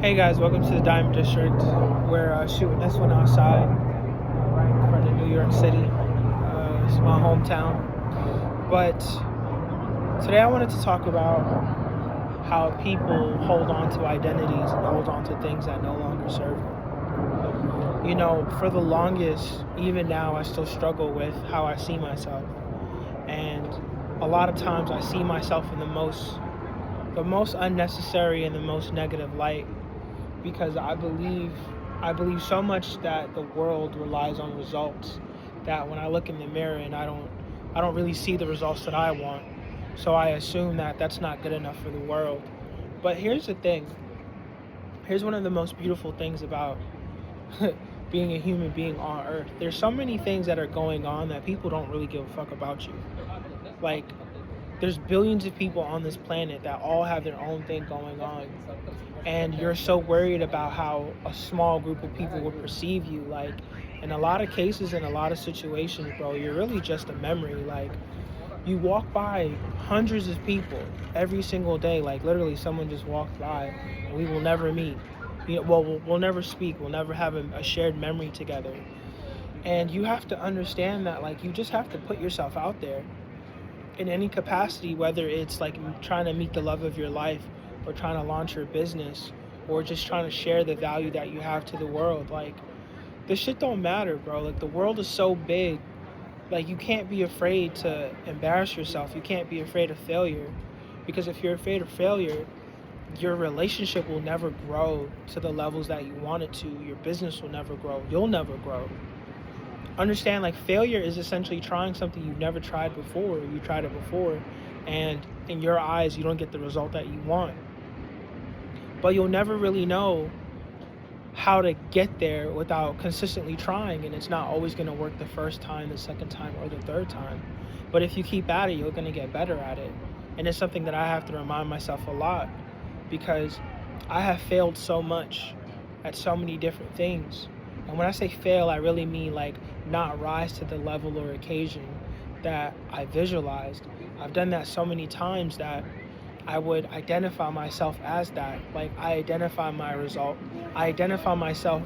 Hey guys, welcome to the Diamond District. We're shooting this one outside, right in front of New York City. It's my hometown. But today I wanted to talk about how people hold on to identities and hold on to things that no longer serve them. For the longest, even now, I still struggle with how I see myself. And a lot of times I see myself in the most unnecessary and the most negative light because I believe so much that the world relies on results that when I look in the mirror and I don't really see the results that I want, so I assume that that's not good enough for the world. But here's the thing. Here's one of the most beautiful things about being a human being on earth. There's so many things that are going on that people don't really give a fuck about you. Like, there's billions of people on this planet that all have their own thing going on, and you're so worried about how a small group of people will perceive you. Like, in a lot of cases, in a lot of situations, bro, you're really just a memory. Like, you walk by hundreds of people every single day. Like, literally someone just walked by and we will never meet. We'll never speak, we'll never have a shared memory together. And you have to understand that, like, you just have to put yourself out there in any capacity, whether it's like trying to meet the love of your life or trying to launch your business or just trying to share the value that you have to the world. Like, this shit don't matter, bro. Like, the world is so big. Like, you can't be afraid to embarrass yourself. You can't be afraid of failure, because if you're afraid of failure, your relationship will never grow to the levels that you want it to. Your business will never grow. You'll never grow. Understand, like, failure is essentially trying something you've never tried before. You tried it before, and in your eyes you don't get the result that you want, but you'll never really know how to get there without consistently trying. And it's not always going to work the first time, the second time, or the third time, but if you keep at it, you're going to get better at it. And it's something that I have to remind myself a lot, because I have failed so much at so many different things. And when I say fail, I really mean, like, not rise to the level or occasion that I visualized. I've done that so many times that I would identify myself as that. Like, I identify my result. I identify myself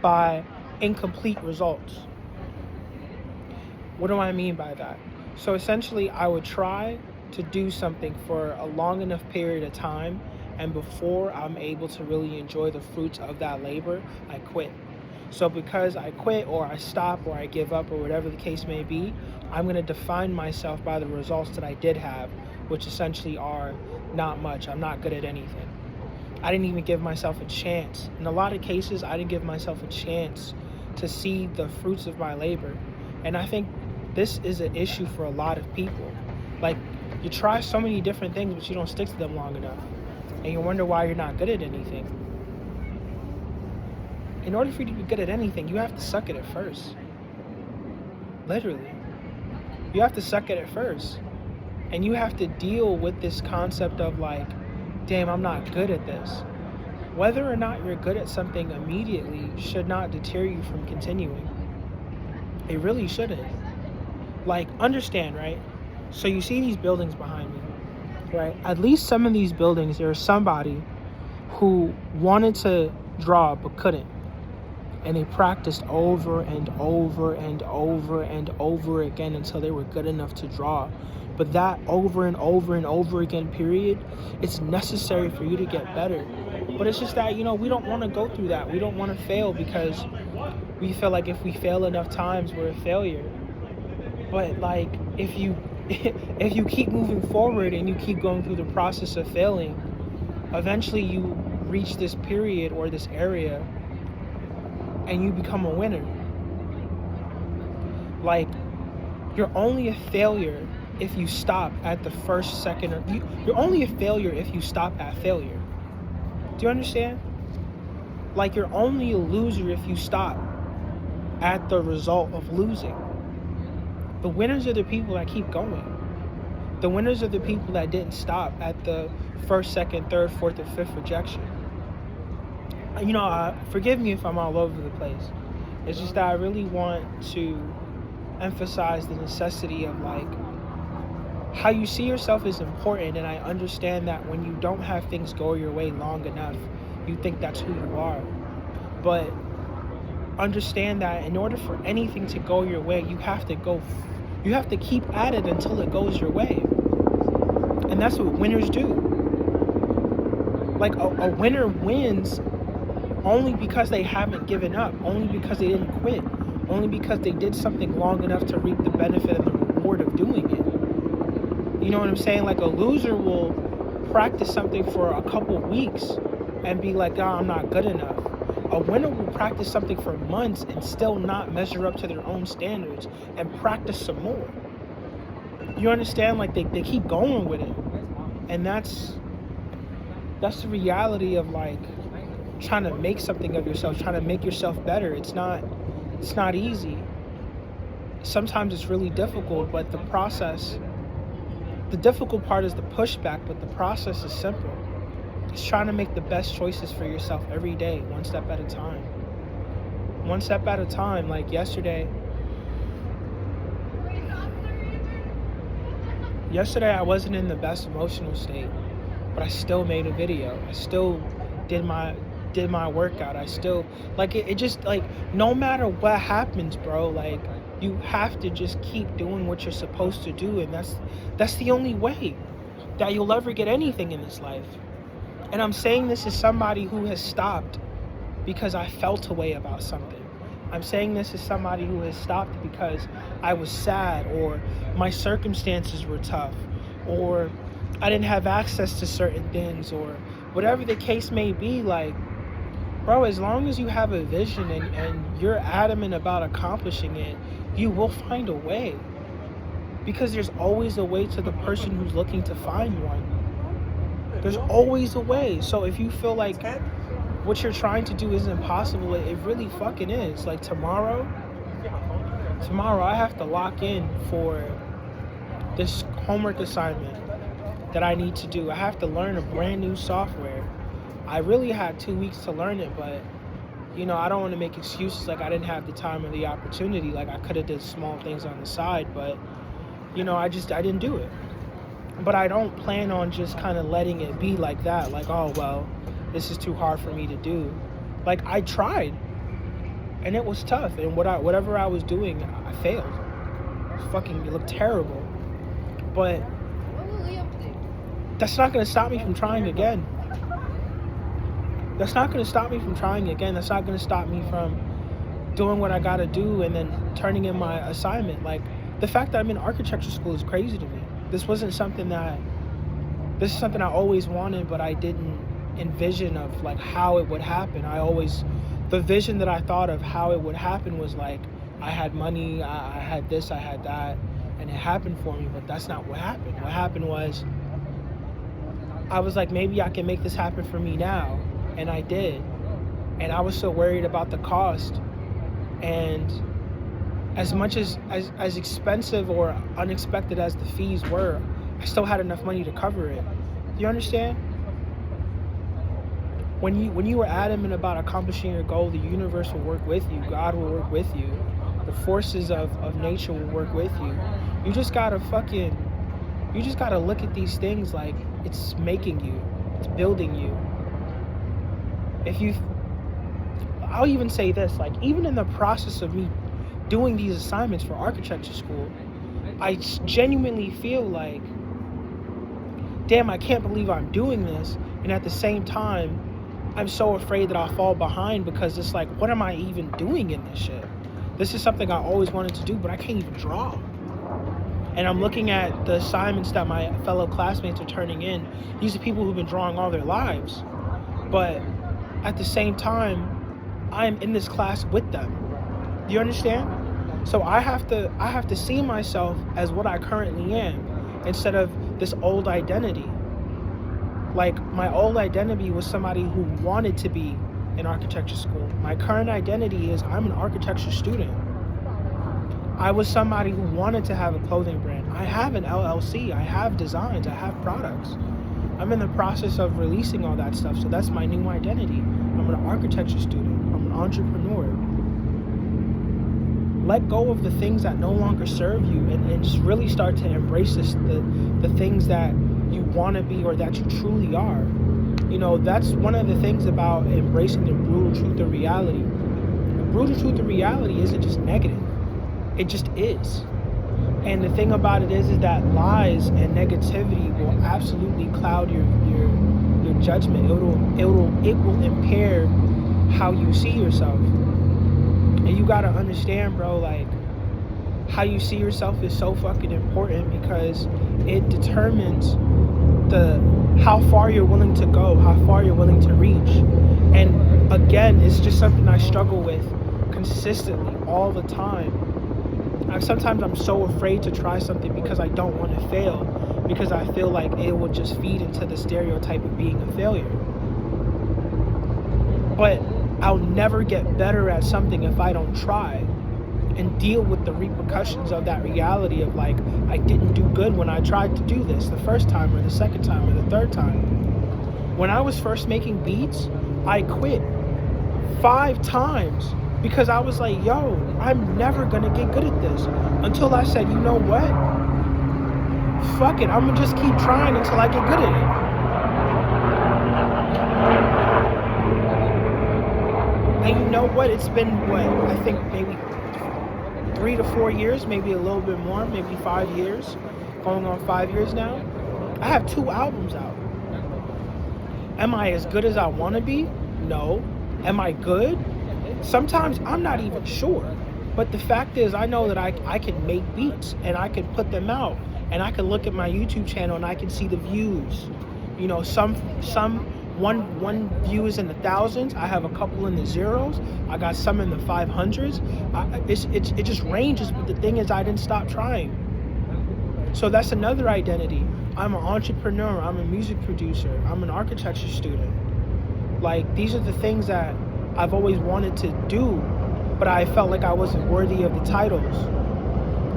by incomplete results. What do I mean by that? So essentially, I would try to do something for a long enough period of time, and before I'm able to really enjoy the fruits of that labor, I quit. So because I quit, or I stop, or I give up, or whatever the case may be, I'm going to define myself by the results that I did have, which essentially are not much. I'm not good at anything. I didn't even give myself a chance. In a lot of cases, I didn't give myself a chance to see the fruits of my labor. And I think this is an issue for a lot of people. Like, you try so many different things, but you don't stick to them long enough. And you wonder why you're not good at anything. In order for you to be good at anything, you have to suck at it first. Literally. You have to suck at it first. And you have to deal with this concept of, like, damn, I'm not good at this. Whether or not you're good at something immediately should not deter you from continuing. It really shouldn't. Like, understand, right? So you see these buildings behind me, right? At least some of these buildings, there's somebody who wanted to draw but couldn't. And they practiced over and over and over and over again until they were good enough to draw. But that over and over and over again period, it's necessary for you to get better. But it's just that, we don't want to go through that. We don't want to fail because we feel like if we fail enough times, we're a failure. But, like, if you if you keep moving forward and you keep going through the process of failing, eventually you reach this period or this area and you become a winner. Like, you're only a failure if you stop at the first second, or you're only a failure if you stop at failure. Do you understand? Like, you're only a loser if you stop at the result of losing. The winners are the people that keep going. The winners are the people that didn't stop at the first, second, third, fourth, or fifth rejection. Forgive me if I'm all over the place. It's just that I really want to emphasize the necessity of, like, how you see yourself is important. And I understand that when you don't have things go your way long enough, You think that's who you are. But understand that in order for anything to go your way, you have to keep at it until it goes your way. And that's what winners do. Like a winner wins only because they haven't given up, only because they didn't quit, only because they did something long enough to reap the benefit and the reward of doing it. You know what I'm saying? Like a loser will practice something for a couple weeks and be like, oh, I'm not good enough. A winner will practice something for months and still not measure up to their own standards and practice some more. You understand? Like they keep going with it. And that's the reality of like trying to make something of yourself, trying to make yourself better. It's not easy. Sometimes it's really difficult, but the difficult part is the pushback, but the process is simple. It's trying to make the best choices for yourself every day, one step at a time. One step at a time. Like yesterday I wasn't in the best emotional state, but I still made a video. I still did my workout. I still, like, it just, like, no matter what happens, bro, like, you have to just keep doing what you're supposed to do, and that's the only way that you'll ever get anything in this life. And I'm saying this as somebody who has stopped because I felt a way about something. I'm saying this as somebody who has stopped because I was sad, or my circumstances were tough, or I didn't have access to certain things, or whatever the case may be. Like, bro, as long as you have a vision and you're adamant about accomplishing it, you will find a way. Because there's always a way to the person who's looking to find one. There's always a way. So if you feel like what you're trying to do isn't impossible, it really fucking is. Like tomorrow I have to lock in for this homework assignment that I need to do. I have to learn a brand new software. I really had 2 weeks to learn it, but you know, I don't want to make excuses like I didn't have the time or the opportunity. Like I could have did small things on the side, but you know, I didn't do it. But I don't plan on just kind of letting it be like that. Like, oh, well, this is too hard for me to do. Like, I tried, and it was tough. And whatever I was doing, I failed. It looked terrible. But that's not going to stop me from trying again. That's not going to stop me from trying again. That's not going to stop me from doing what I got to do and then turning in my assignment. Like, the fact that I'm in architecture school is crazy to me. This is something I always wanted, but I didn't envision of like how it would happen. The vision that I thought of how it would happen was like, I had money, I had this, I had that, and it happened for me, but that's not what happened. What happened was, I was like, maybe I can make this happen for me now, and I did. And I was so worried about the cost, and as much as expensive or unexpected as the fees were, I still had enough money to cover it. Do you understand? When you are adamant about accomplishing your goal, the universe will work with you. God will work with you. The forces of nature will work with you. You just gotta look at these things like it's making you, it's building you. I'll even say this, like even in the process of me doing these assignments for architecture school, I genuinely feel like, damn, I can't believe I'm doing this. And at the same time, I'm so afraid that I'll fall behind because it's like, what am I even doing in this shit? This is something I always wanted to do, but I can't even draw. And I'm looking at the assignments that my fellow classmates are turning in. These are people who've been drawing all their lives. But at the same time, I'm in this class with them. Do you understand? So I have to see myself as what I currently am instead of this old identity. Like my old identity was somebody who wanted to be in architecture school. My current identity is I'm an architecture student. I was somebody who wanted to have a clothing brand. I have an LLC. I have designs. I have products. I'm in the process of releasing all that stuff. So that's my new identity. I'm an architecture student. I'm an entrepreneur. Let go of the things that no longer serve you and just really start to embrace the things that you want to be or that you truly are. That's one of the things about embracing the brutal truth of reality. The brutal truth of reality isn't just negative. It just is. And the thing about it is that lies and negativity will absolutely cloud your judgment. It will impair how you see yourself. And you gotta understand, bro, like, how you see yourself is so fucking important, because it determines how far you're willing to go, how far you're willing to reach. And again, it's just something I struggle with consistently all the time. Sometimes I'm so afraid to try something because I don't want to fail, because I feel like it will just feed into the stereotype of being a failure. But I'll never get better at something if I don't try and deal with the repercussions of that reality of, like, I didn't do good when I tried to do this the first time or the second time or the third time. When I was first making beats, I quit 5 times because I was like, yo, I'm never gonna get good at this, until I said, you know what? Fuck it, I'm gonna just keep trying until I get good at it. And you know what? It's been, I think maybe 3 to 4 years, maybe a little bit more, maybe 5 years, going on 5 years now. I have 2 albums out. Am I as good as I want to be? No. Am I good? Sometimes I'm not even sure. But the fact is, I know that I can make beats and I can put them out, and I can look at my YouTube channel and I can see the views. Some one view is in the thousands. I have a couple in the zeros. I got some in the 500s. It just ranges. But the thing is, I didn't stop trying. So that's another identity. I'm an entrepreneur. I'm a music producer. I'm an architecture student. Like, these are the things that I've always wanted to do, but I felt like I wasn't worthy of the titles.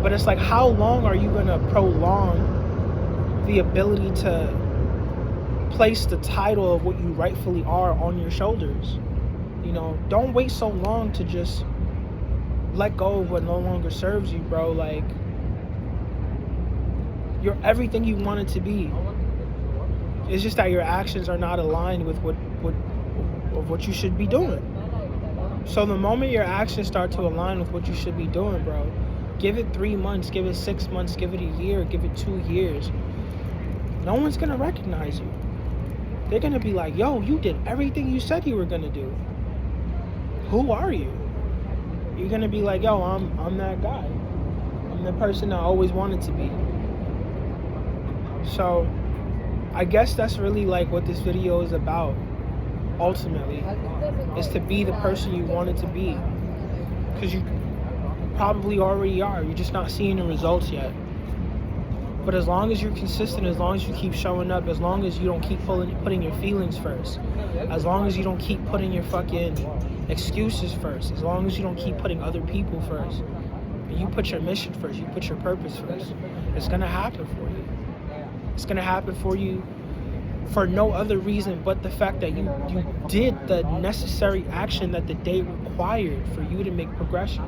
But it's like, how long are you gonna prolong the ability to place the title of what you rightfully are on your shoulders? Don't wait so long to just let go of what no longer serves you, bro. Like, you're everything you wanted to be. It's just that your actions are not aligned with what you should be doing. So the moment your actions start to align with what you should be doing, bro, give it 3 months, give it 6 months, give it a year, give it 2 years. No one's gonna recognize you. They're gonna be like, yo, you did everything you said you were gonna do. Who are you? You're gonna be like, yo, I'm that guy. I'm the person I always wanted to be. So I guess that's really like what this video is about, ultimately, is to be the person you wanted to be. Because you probably already are. You're just not seeing the results yet. But as long as you're consistent, as long as you keep showing up, as long as you don't keep putting your feelings first, as long as you don't keep putting your fucking excuses first, as long as you don't keep putting other people first, and you put your mission first, you put your purpose first, it's gonna happen for you. It's gonna happen for you for no other reason but the fact that you did the necessary action that the day required for you to make progression.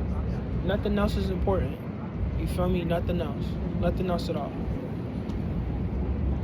Nothing else is important. You feel me? Nothing else. Nothing else at all.